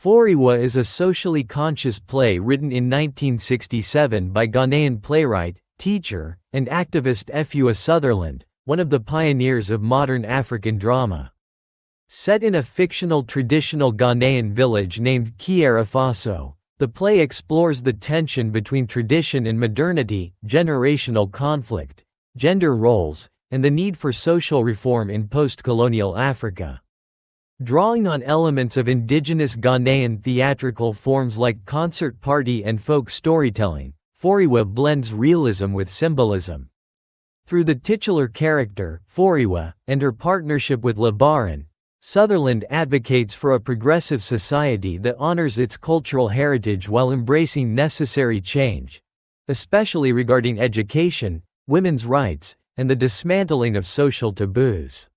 Foriwa is a socially conscious play written in 1967 by Ghanaian playwright, teacher, and activist Efua Sutherland, one of the pioneers of modern African drama. Set in a fictional traditional Ghanaian village named Faso, the play explores the tension between tradition and modernity, generational conflict, gender roles, and the need for social reform in post-colonial Africa. Drawing on elements of indigenous Ghanaian theatrical forms like concert party and folk storytelling, Foriwa blends realism with symbolism. Through the titular character, Foriwa, and her partnership with Labaran, Sutherland advocates for a progressive society that honors its cultural heritage while embracing necessary change, especially regarding education, women's rights, and the dismantling of social taboos.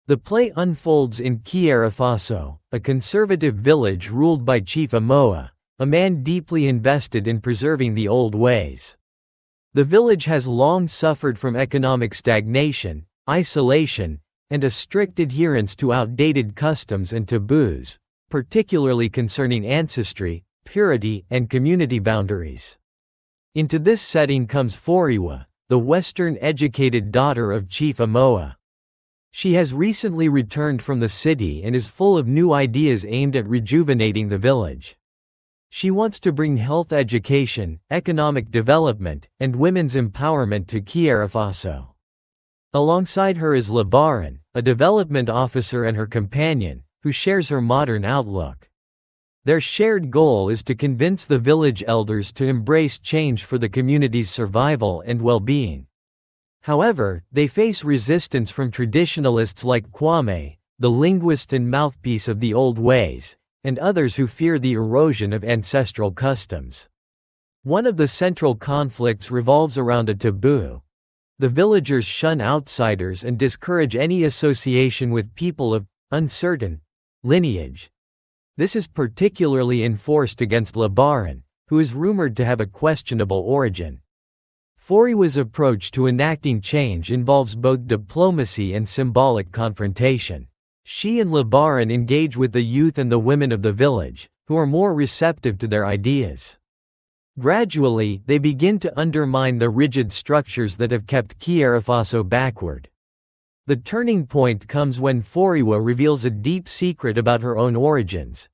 The play unfolds in Faso, a conservative village ruled by Chief Amoa, a man deeply invested in preserving the old ways. The village has long suffered from economic stagnation, isolation, and a strict adherence to outdated customs and taboos, particularly concerning ancestry, purity, and community boundaries. Into this setting comes Foriwa, the Western-educated daughter of Chief Amoa. She has recently returned from the city and is full of new ideas aimed at rejuvenating the village. She wants to bring health education, economic development, and women's empowerment to Faso. Alongside her is Labaran, a development officer and her companion, who shares her modern outlook. Their shared goal is to convince the village elders to embrace change for the community's survival and well-being. However, they face resistance from traditionalists like Kwame, the linguist and mouthpiece of the old ways, and others who fear the erosion of ancestral customs. One of the central conflicts revolves around a taboo. The villagers shun outsiders and discourage any association with people of uncertain lineage. This is particularly enforced against Labaran, who is rumored to have a questionable origin. Foriwa's approach to enacting change involves both diplomacy and symbolic confrontation. She and Labaran engage with the youth and the women of the village, who are more receptive to their ideas. Gradually, they begin to undermine the rigid structures that have kept Faso backward. The turning point comes when Foriwa reveals a deep secret about her own origins: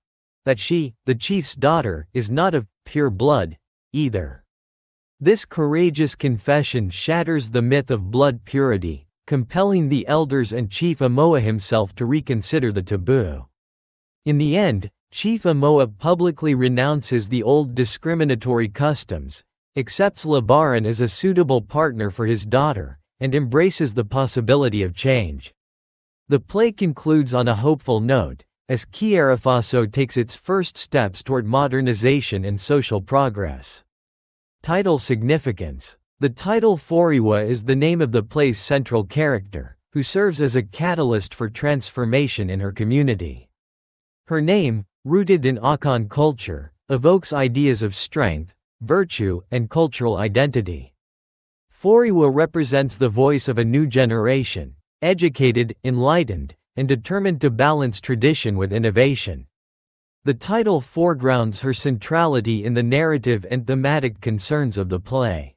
that she, the chief's daughter, is not of pure blood either. This courageous confession shatters the myth of blood purity, compelling the elders and Chief Amoa himself to reconsider the taboo. In the end, Chief Amoa publicly renounces the old discriminatory customs, accepts Labaran as a suitable partner for his daughter, and embraces the possibility of change. The play concludes on a hopeful note, as Faso takes its first steps toward modernization and social progress. Title significance. The title Foriwa is the name of the play's central character, who serves as a catalyst for transformation in her community. Her name, rooted in Akan culture, evokes ideas of strength, virtue, and cultural identity. Foriwa represents the voice of a new generation, educated, enlightened, and determined to balance tradition with innovation. The title foregrounds her centrality in the narrative and thematic concerns of the play.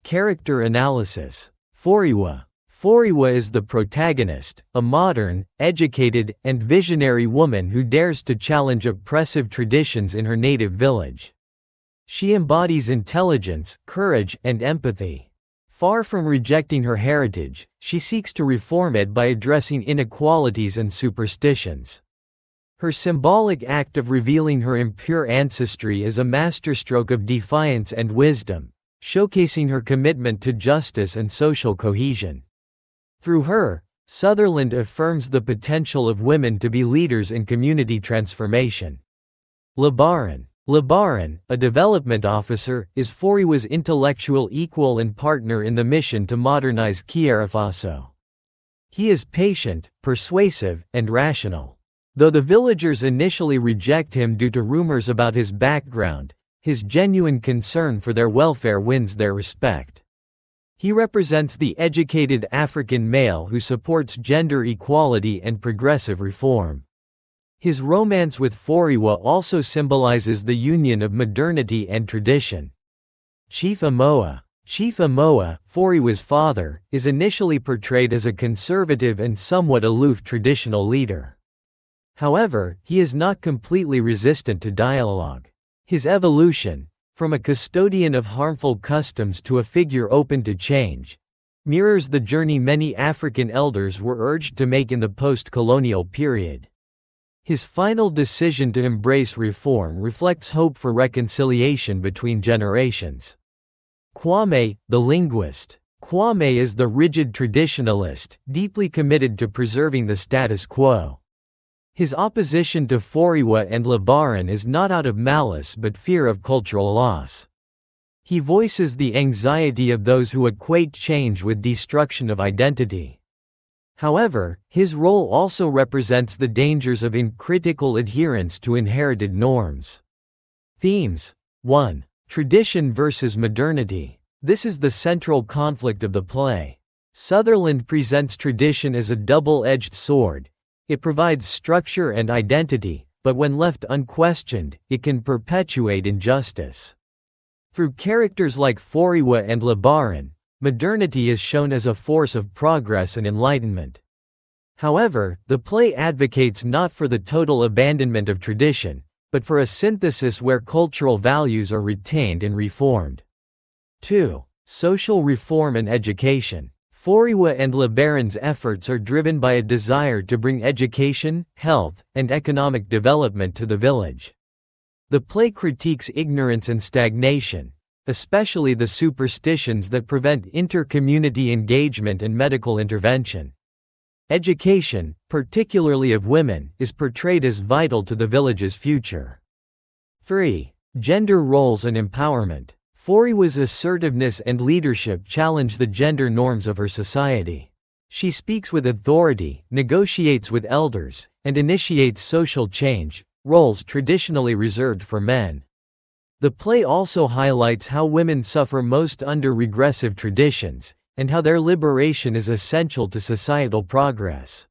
Character analysis. Foriwa. Foriwa is the protagonist, a modern, educated, and visionary woman who dares to challenge oppressive traditions in her native village. She embodies intelligence, courage, and empathy. Far from rejecting her heritage, she seeks to reform it by addressing inequalities and superstitions. Her symbolic act of revealing her impure ancestry is a masterstroke of defiance and wisdom, showcasing her commitment to justice and social cohesion. Through her, Sutherland affirms the potential of women to be leaders in community transformation. Labaran. Labaran, a development officer, is Foriwa's intellectual equal and partner in the mission to modernize Faso. He is patient, persuasive, and rational. Though the villagers initially reject him due to rumors about his background, his genuine concern for their welfare wins their respect. He represents the educated African male who supports gender equality and progressive reform. His romance with Foriwa also symbolizes the union of modernity and tradition. Chief Amoa, Foriwa's father, is initially portrayed as a conservative and somewhat aloof traditional leader. However, he is not completely resistant to dialogue. His evolution, from a custodian of harmful customs to a figure open to change, mirrors the journey many African elders were urged to make in the post-colonial period. His final decision to embrace reform reflects hope for reconciliation between generations. Kwame, the linguist. Kwame is the rigid traditionalist, deeply committed to preserving the status quo. His opposition to Foriwa and Labaran is not out of malice but fear of cultural loss. He voices the anxiety of those who equate change with destruction of identity. However, his role also represents the dangers of uncritical adherence to inherited norms. Themes. 1. Tradition versus modernity. This is the central conflict of the play. Sutherland presents tradition as a double-edged sword. It provides structure and identity, but when left unquestioned, it can perpetuate injustice. Through characters like Foriwa and Labaran, modernity is shown as a force of progress and enlightenment. However, the play advocates not for the total abandonment of tradition, but for a synthesis where cultural values are retained and reformed. 2. Social reform and education. Foriwa and Labaran's efforts are driven by a desire to bring education, health, and economic development to the village. The play critiques ignorance and stagnation, especially the superstitions that prevent inter-community engagement and medical intervention. Education, particularly of women, is portrayed as vital to the village's future. 3. Gender roles and empowerment. Foriwa's assertiveness and leadership challenge the gender norms of her society. She speaks with authority, negotiates with elders, and initiates social change, roles traditionally reserved for men. The play also highlights how women suffer most under regressive traditions, and how their liberation is essential to societal progress.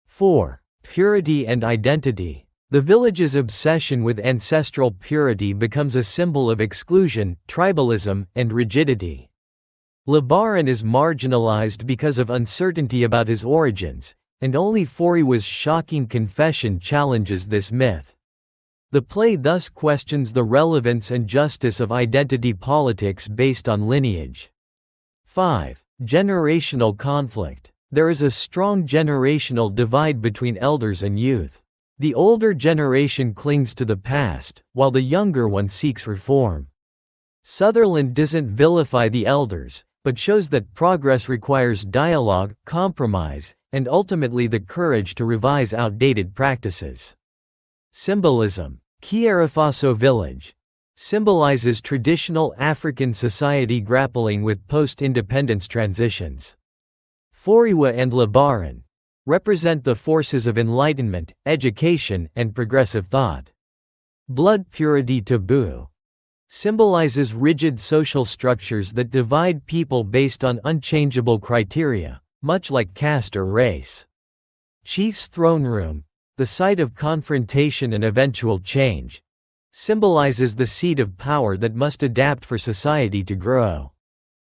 4. Purity and identity. The village's obsession with ancestral purity becomes a symbol of exclusion, tribalism, and rigidity. Labaran is marginalized because of uncertainty about his origins, and only Foriwa's shocking confession challenges this myth. The play thus questions the relevance and justice of identity politics based on lineage. 5. Generational conflict. There is a strong generational divide between elders and youth. The older generation clings to the past, while the younger one seeks reform. Sutherland doesn't vilify the elders, but shows that progress requires dialogue, compromise, and ultimately the courage to revise outdated practices. Symbolism. Kiarafaso village symbolizes traditional African society grappling with post-independence transitions. Foriwa and Labaran represent the forces of enlightenment, education, and progressive thought. Blood purity taboo symbolizes rigid social structures that divide people based on unchangeable criteria, much like caste or race. Chief's throne room, the site of confrontation and eventual change, symbolizes the seat of power that must adapt for society to grow.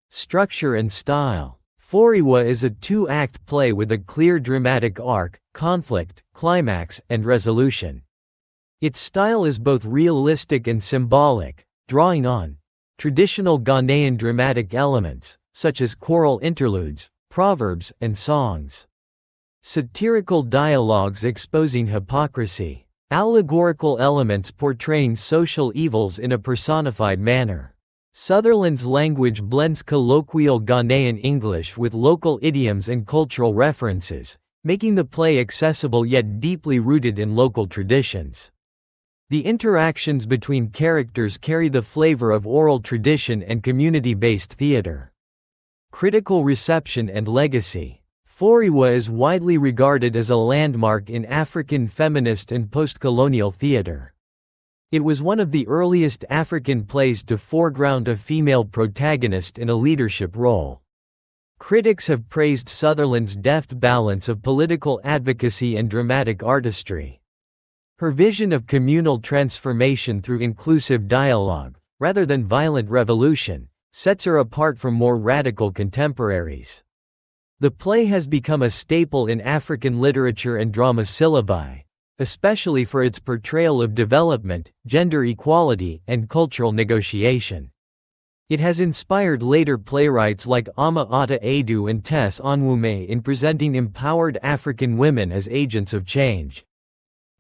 Structure and style. Foriwa is a two-act play with a clear dramatic arc, conflict, climax, and resolution. Its style is both realistic and symbolic, drawing on traditional Ghanaian dramatic elements, such as choral interludes, proverbs, and songs. Satirical dialogues exposing hypocrisy. Allegorical elements portraying social evils in a personified manner. Sutherland's language blends colloquial Ghanaian English with local idioms and cultural references, making the play accessible yet deeply rooted in local traditions. The interactions between characters carry the flavor of oral tradition and community-based theater. Critical reception and legacy. Foriwa is widely regarded as a landmark in African feminist and post-colonial theater. It was one of the earliest African plays to foreground a female protagonist in a leadership role. Critics have praised Sutherland's deft balance of political advocacy and dramatic artistry. Her vision of communal transformation through inclusive dialogue, rather than violent revolution, sets her apart from more radical contemporaries. The play has become a staple in African literature and drama syllabi, especially for its portrayal of development, gender equality, and cultural negotiation. It has inspired later playwrights like Ama Ata Adu and Tess Onwume in presenting empowered African women as agents of change.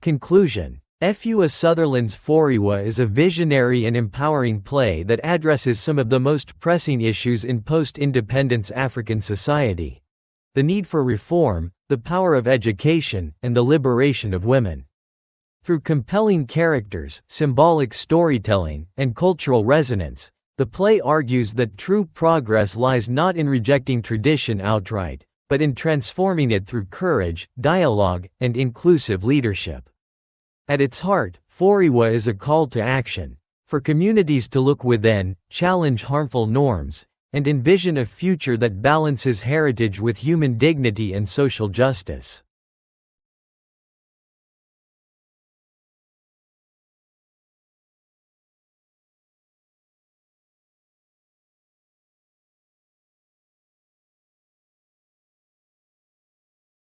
Conclusion. Efua Sutherland's Foriwa is a visionary and empowering play that addresses some of the most pressing issues in post-independence African society: the need for reform, the power of education, and the liberation of women. Through compelling characters, symbolic storytelling, and cultural resonance, the play argues that true progress lies not in rejecting tradition outright, but in transforming it through courage, dialogue, and inclusive leadership. At its heart, Foriwa is a call to action, for communities to look within, challenge harmful norms, and envision a future that balances heritage with human dignity and social justice.